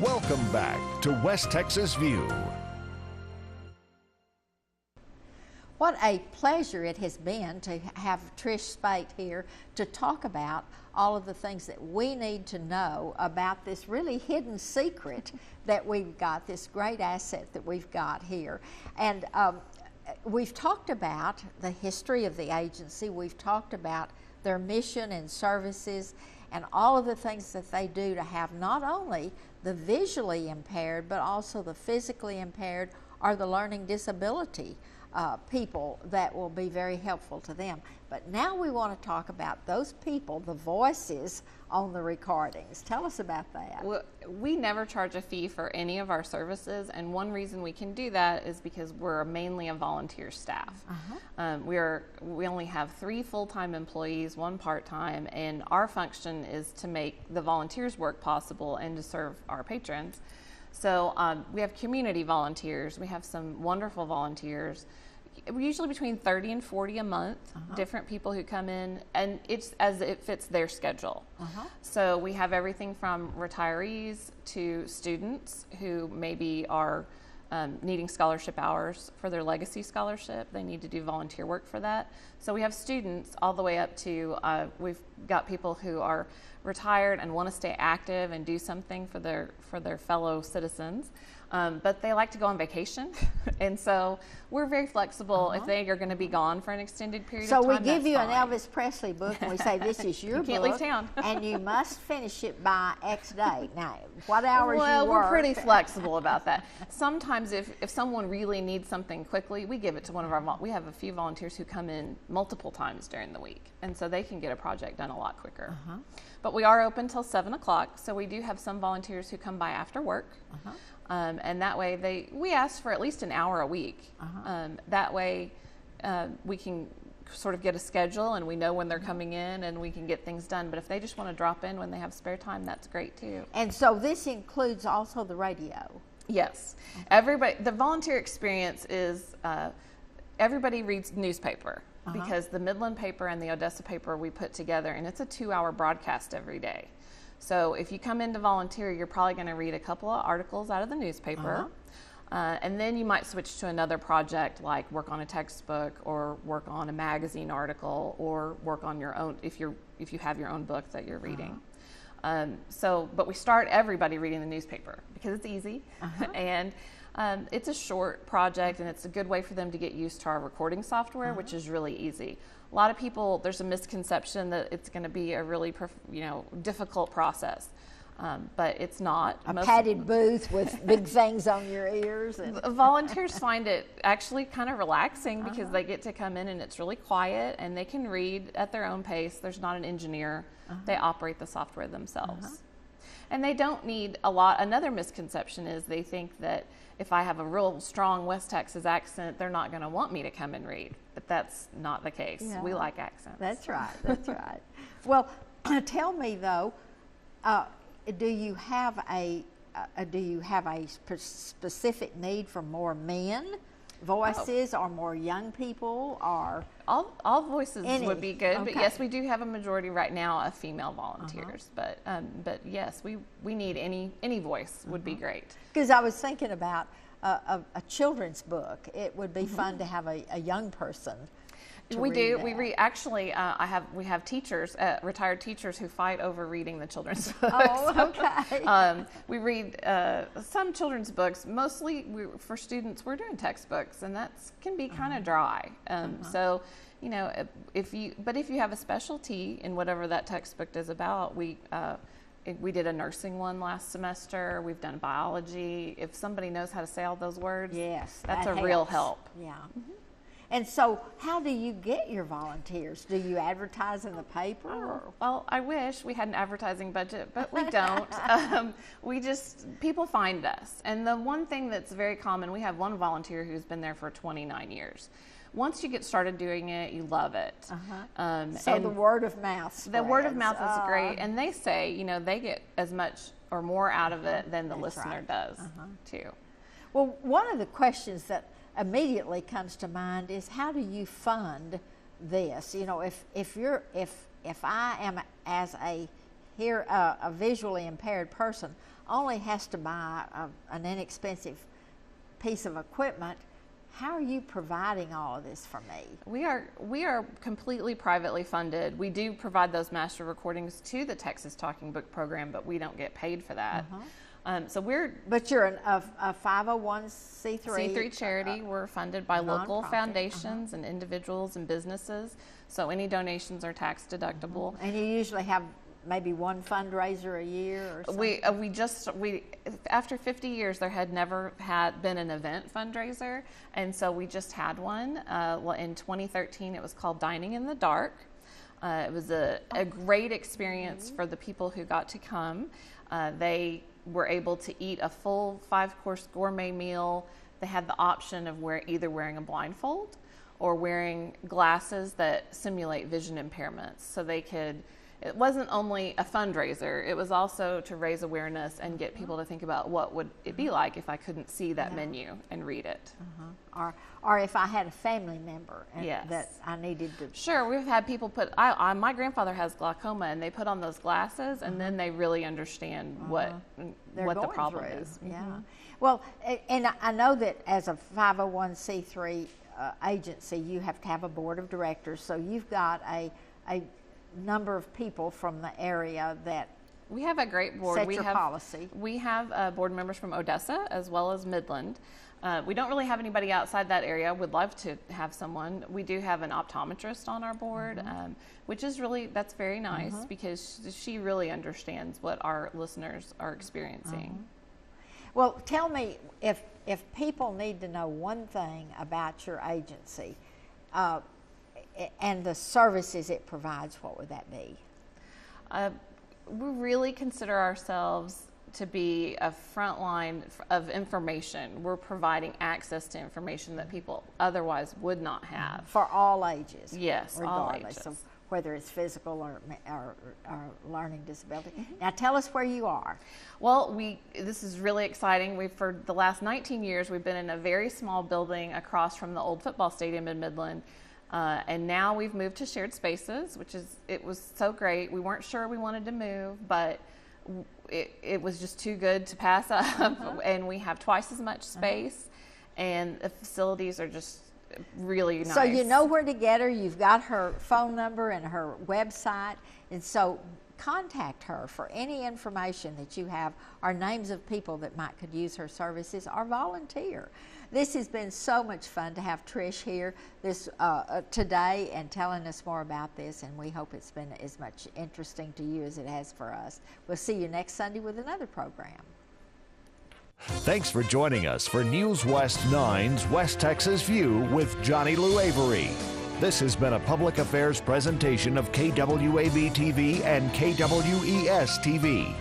Welcome back to West Texas View. What a pleasure it has been to have Trish Speight here to talk about all of the things that we need to know about this really hidden secret that we've got, this great asset that we've got here. And we've talked about the history of the agency. We've talked about their mission and services and all of the things that they do to have not only the visually impaired, but also the physically impaired or the learning disability people that will be very helpful to them. But now we want to talk about those people, the voices on the recordings. Tell us about that. Well, we never charge a fee for any of our services, and one reason we can do that is because we're mainly a volunteer staff. We only have 3 full-time employees, 1 part-time, and our function is to make the volunteers' work possible and to serve our patrons. So we have community volunteers. We have some wonderful volunteers, usually between 30 and 40 a month, different people who come in, and it's as it fits their schedule. So we have everything from retirees to students who maybe are needing scholarship hours for their legacy scholarship. They need to do volunteer work for that. So we have students all the way up to, we've got people who are retired and want to stay active and do something for their fellow citizens. But they like to go on vacation, and so we're very flexible. If they are going to be gone for an extended period of time, so we give you fine. an Elvis Presley book, and we say, this is your book. You can't leave town. And you must finish it by X date. Now, what hours well, you work. we're pretty flexible about that. Sometimes if someone really needs something quickly, we give it to one of our, we have a few volunteers who come in multiple times during the week, and so they can get a project done a lot quicker. But we are open till 7 o'clock, so we do have some volunteers who come by after work. And that way we ask for at least an hour a week. That way we can sort of get a schedule and we know when they're coming in and we can get things done. But if they just want to drop in when they have spare time, that's great too. And so this includes also the radio. Yes. Everybody, the volunteer experience is everybody reads newspaper because the Midland paper and the Odessa paper we put together, and it's a 2-hour broadcast every day. So if you come in to volunteer, you're probably going to read a couple of articles out of the newspaper, and then you might switch to another project like work on a textbook or work on a magazine article or work on your own if you have your own book that you're reading. But we start everybody reading the newspaper because it's easy and it's a short project, and it's a good way for them to get used to our recording software, which is really easy. A lot of people, there's a misconception that it's going to be a really, difficult process, but it's not. A padded booth with big things on your ears. And volunteers find it actually kind of relaxing because they get to come in and it's really quiet and they can read at their own pace. There's not an engineer. They operate the software themselves. And they don't need a lot. Another misconception is they think that if I have a real strong West Texas accent, they're not going to want me to come and read. But that's not the case. We like accents. That's right. That's right. Well, tell me though, do you have a specific need for more men voices or more young people, or all voices would be good? But Okay. yes, we do have a majority right now of female volunteers. But yes, we need any voice would be great. Because I was thinking about a children's book. It would be fun to have a young person. We do. We read. Actually, we have teachers, retired teachers, who fight over reading the children's books. Oh, okay. We read some children's books. Mostly for students, we're doing textbooks, and that can be kind of dry. So, if you have a specialty in whatever that textbook is about, we did a nursing one last semester. We've done biology. If somebody knows how to say all those words, yes, that's that a real helps. help. Yeah. And so how do you get your volunteers? Do you advertise in the paper? Or? Well, I wish we had an advertising budget, but we don't. People find us. And the one thing that's very common, we have one volunteer who's been there for 29 years. Once you get started doing it, you love it. So the word of mouth spreads. The word of mouth is great. And they say, they get as much or more out of it than the listener does, too. Well, one of the questions that immediately comes to mind is, how do you fund this? If I am as a here a visually impaired person only has to buy an inexpensive piece of equipment. How are you providing all of this for me? We are completely privately funded. We do provide those master recordings to the Texas Talking Book program, but we don't get paid for that. But you're a 501c3 C3 charity. We're funded by local foundations and individuals and businesses. So any donations are tax deductible. And you usually have maybe one fundraiser a year or something? We after 50 years, there had never been an event fundraiser, and so we just had one. In 2013, it was called Dining in the Dark. It was a great experience for the people who got to come. They were able to eat a full 5-course gourmet meal. They had the option of either wearing a blindfold or wearing glasses that simulate vision impairments, so they could. It wasn't only a fundraiser, it was also to raise awareness and get people to think about what would it be like if I couldn't see that menu and read it. Or if I had a family member that I needed to... Sure, we've had people put, my grandfather has glaucoma, and they put on those glasses, and then they really understand what the problem is. Yeah. Well, and I know that as a 501c3 agency, you have to have a board of directors, so you've got a number of people from the area that we have a great board. Set your policy. We have board members from Odessa as well as Midland. We don't really have anybody outside that area. Would love to have someone. We do have an optometrist on our board, which is that's very nice because she really understands what our listeners are experiencing. Well, tell me, if people need to know one thing about your agency, and the services it provides, what would that be? We really consider ourselves to be a front line of information. We're providing access to information that people otherwise would not have. For all ages? Yes, regardless all ages. Of whether it's physical or learning disability. Now tell us where you are. Well, this is really exciting. For the last 19 years, we've been in a very small building across from the old football stadium in Midland. And now we've moved to shared spaces, it was so great. We weren't sure we wanted to move, but it was just too good to pass up. And we have twice as much space, and the facilities are just really nice. So you know where to get her. You've got her phone number and her website, and so contact her for any information that you have, or names of people that could use her services, or volunteer. This has been so much fun to have Trish here today and telling us more about this, and we hope it's been as much interesting to you as it has for us. We'll see you next Sunday with another program. Thanks for joining us for News West 9's West Texas View with Johnny Lou Avery. This has been a public affairs presentation of KWAB-TV and KWES-TV.